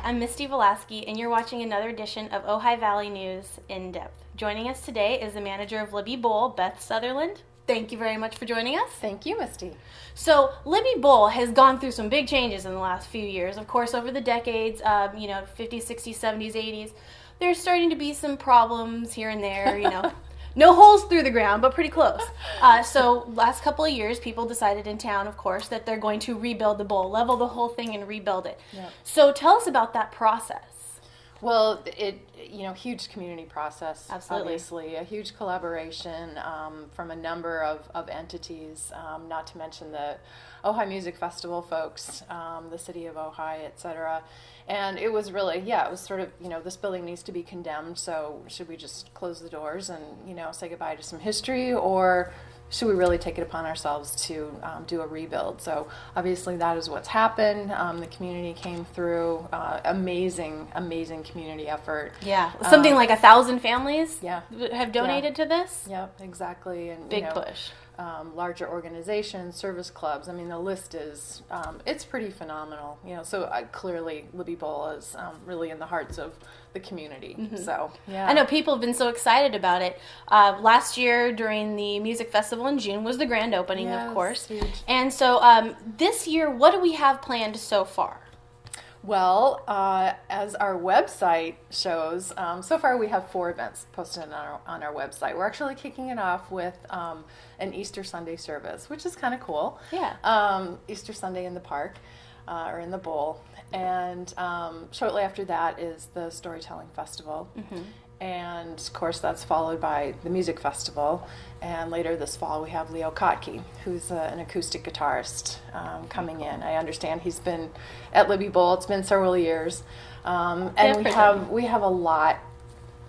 I'm Misty Velasky, and you're watching another edition of Ojai Valley News In Depth. Joining us today is the manager of Libbey Bowl, Beth Sutherland. Thank you very much for joining us. Thank you, Misty. So, Libbey Bowl has gone through some big changes in the last few years. Of course, over the decades, 50s, 60s, 70s, 80s, there's starting to be some problems here and there, No holes through the ground, but pretty close. So last couple of years, people decided in town, of course, that they're going to rebuild the bowl, level the whole thing and rebuild it. Yep. So tell us about that process. Well, huge community process. Absolutely. Obviously, a huge collaboration from a number of entities, not to mention the Ojai Music Festival folks, the city of Ojai, etc. And it was really, it was sort of, this building needs to be condemned, so should we just close the doors and, say goodbye to some history, or should we really take it upon ourselves to do a rebuild? So obviously that is what's happened. The community came through, amazing community effort. Yeah, something like 1,000 families have donated to this? Yep, exactly. And Big push. Larger organizations, service clubs. I mean, the list is, it's pretty phenomenal. So clearly Libbey Bowl is really in the hearts of the community. Mm-hmm. So, yeah. I know people have been so excited about it. Last year during the music festival in June was the grand opening, of course. Huge. And so this year, what do we have planned so far? Well, as our website shows, so far we have 4 events posted on our website. We're actually kicking it off with an Easter Sunday service, which is kind of cool. Yeah. Easter Sunday in the park, or in the bowl. And shortly after that is the Storytelling Festival. Mm-hmm. And, of course, that's followed by the Music Festival. And later this fall, we have Leo Kotke, who's an acoustic guitarist, coming in. I understand he's been at Libbey Bowl. It's been several years. And we have a lot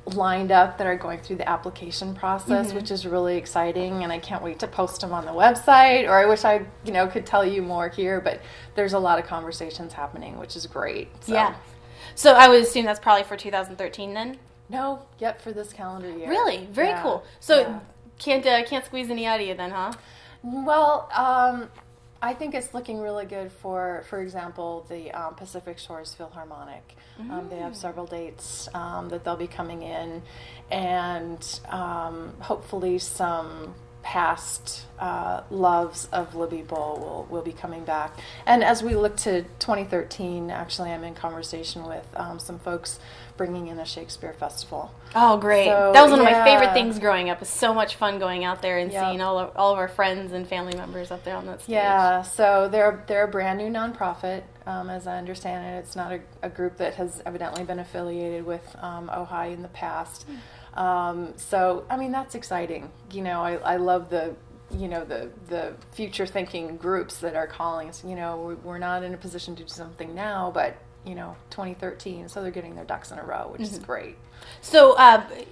lined up that are going through the application process, mm-hmm. which is really exciting. And I can't wait to post them on the website. Or I wish I, could tell you more here. But there's a lot of conversations happening, which is great. So. Yeah. So I would assume that's probably for 2013 then? No, yet for this calendar year. Really? Very cool. So can't squeeze any out of you then, huh? Well, I think it's looking really good for example, the Pacific Shores Philharmonic. They have several dates that they'll be coming in, and hopefully some past loves of Libbey Bowl will be coming back. And as we look to 2013, actually I'm in conversation with some folks bringing in a Shakespeare festival. Oh, great. So, that was one of my favorite things growing up. It's so much fun going out there and seeing all of our friends and family members up there on that stage. Yeah, so they're a brand new nonprofit, as I understand it. It's not a group that has evidently been affiliated with Ojai in the past. So, I mean, that's exciting. I love the future thinking groups that are calling us. We're not in a position to do something now, but 2013, so they're getting their ducks in a row, which is great. So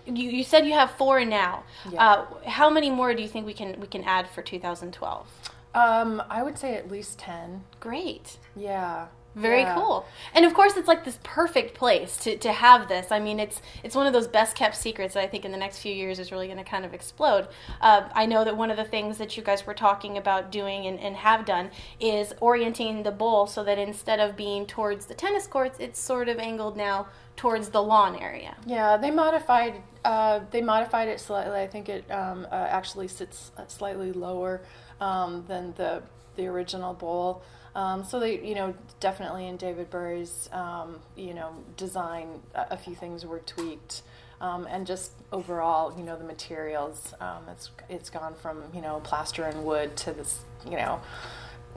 you said you have 4 now. Yeah. How many more do you think we can add for 2012? I would say at least 10. Great. Yeah. Very cool. And of course, it's like this perfect place to have this. I mean, it's one of those best kept secrets that I think in the next few years is really going to kind of explode. I know that one of the things that you guys were talking about doing and have done is orienting the bowl so that instead of being towards the tennis courts, it's sort of angled now towards the lawn area. Yeah, they modified it slightly. I think it actually sits slightly lower than the original bowl. So they, definitely in David Burry's, design, a few things were tweaked, and just overall, the materials, it's gone from, plaster and wood to this,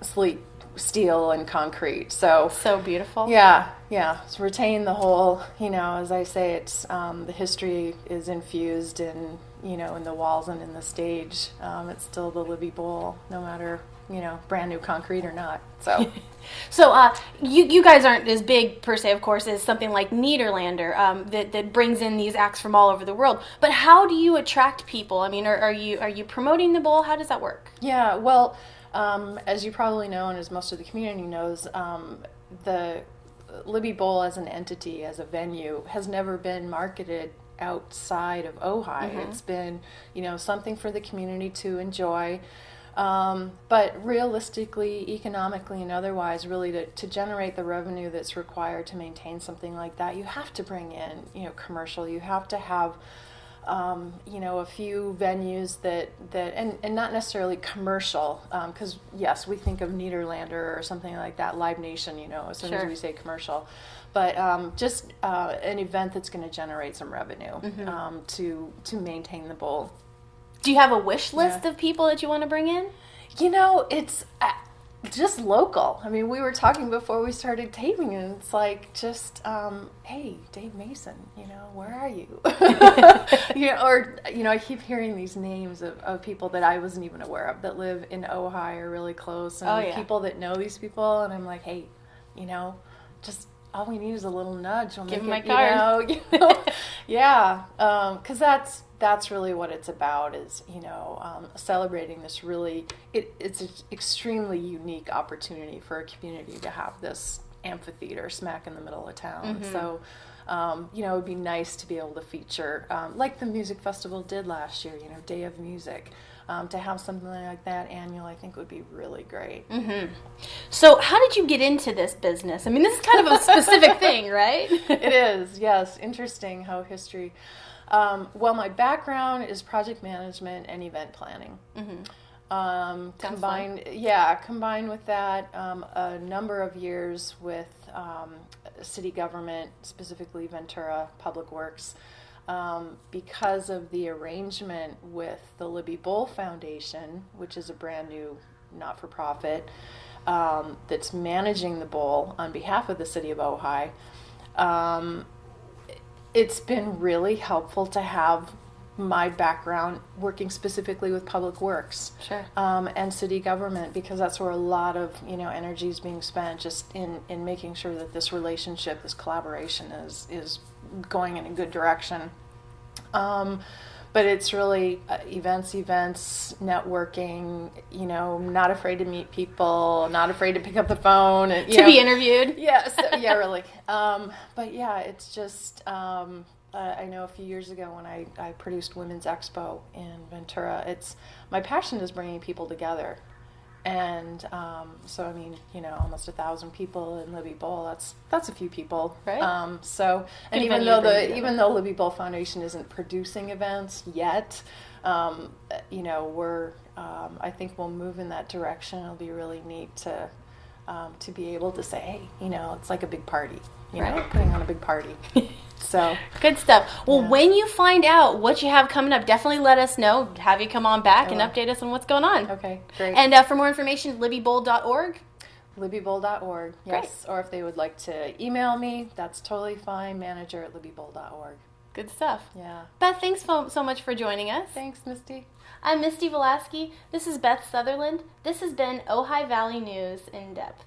sleek steel and concrete. So beautiful. Yeah. It's retain the whole, as I say, it's, the history is infused in, in the walls and in the stage. It's still the Libbey Bowl, no matter, brand new concrete or not. So, you guys aren't as big per se, of course, as something like Nederlander that brings in these acts from all over the world. But how do you attract people? I mean, are you promoting the bowl? How does that work? Yeah, well, as you probably know, and as most of the community knows, the Libbey Bowl as an entity, as a venue, has never been marketed outside of Ojai. Mm-hmm. It's been, something for the community to enjoy. But realistically, economically, and otherwise, really to generate the revenue that's required to maintain something like that, you have to bring in, commercial. You have to have, a few venues that and not necessarily commercial, because yes, we think of Nederlander or something like that, Live Nation, as soon as we say commercial, but just an event that's going to generate some revenue to maintain the bowl. Do you have a wish list of people that you want to bring in? It's just local. I mean, we were talking before we started taping, and it's like just, hey, Dave Mason, where are you? I keep hearing these names of people that I wasn't even aware of that live in Ojai or really close, and people that know these people, and I'm like, hey, just all we need is a little nudge. Give me my card. Yeah, because that's really what it's about, is celebrating this really it's an extremely unique opportunity for a community to have this amphitheater smack in the middle of town. So it would be nice to be able to feature, like the music festival did last year, Day of Music. To have something like that annual, I think would be really great. So how did you get into this business? I mean, this is kind of a specific thing, right? It is, yes. Interesting how history... well, my background is project management and event planning. Combined with that, a number of years with city government, specifically Ventura Public Works, because of the arrangement with the Libbey Bowl Foundation, which is a brand new not-for-profit that's managing the bowl on behalf of the city of Ojai. It's been really helpful to have my background working specifically with public works and city government, because that's where a lot of energy is being spent, just in making sure that this relationship, this collaboration is going in a good direction. But it's really events, networking, not afraid to meet people, not afraid to pick up the phone. And, to be interviewed. Yes, really. But yeah, it's just, I know a few years ago when I produced Women's Expo in Ventura, my passion is bringing people together. And so, I mean, almost 1,000 people in Libbey Bowl, that's a few people. Right. And even though Libbey Bowl Foundation isn't producing events yet, we're, I think we'll move in that direction. It'll be really neat to be able to say, hey, it's like a big party, putting on a big party. So good stuff. Well, when you find out what you have coming up, definitely let us know. Have you come on back and update us on what's going on. Okay, great. And for more information, LibbeyBowl.org. LibbeyBowl.org, yes. Great. Or if they would like to email me, that's totally fine. manager@LibbeyBowl.org. Good stuff. Yeah. Beth, thanks so much for joining us. Thanks, Misty. I'm Misty Velasky. This is Beth Sutherland. This has been Ojai Valley News in Depth.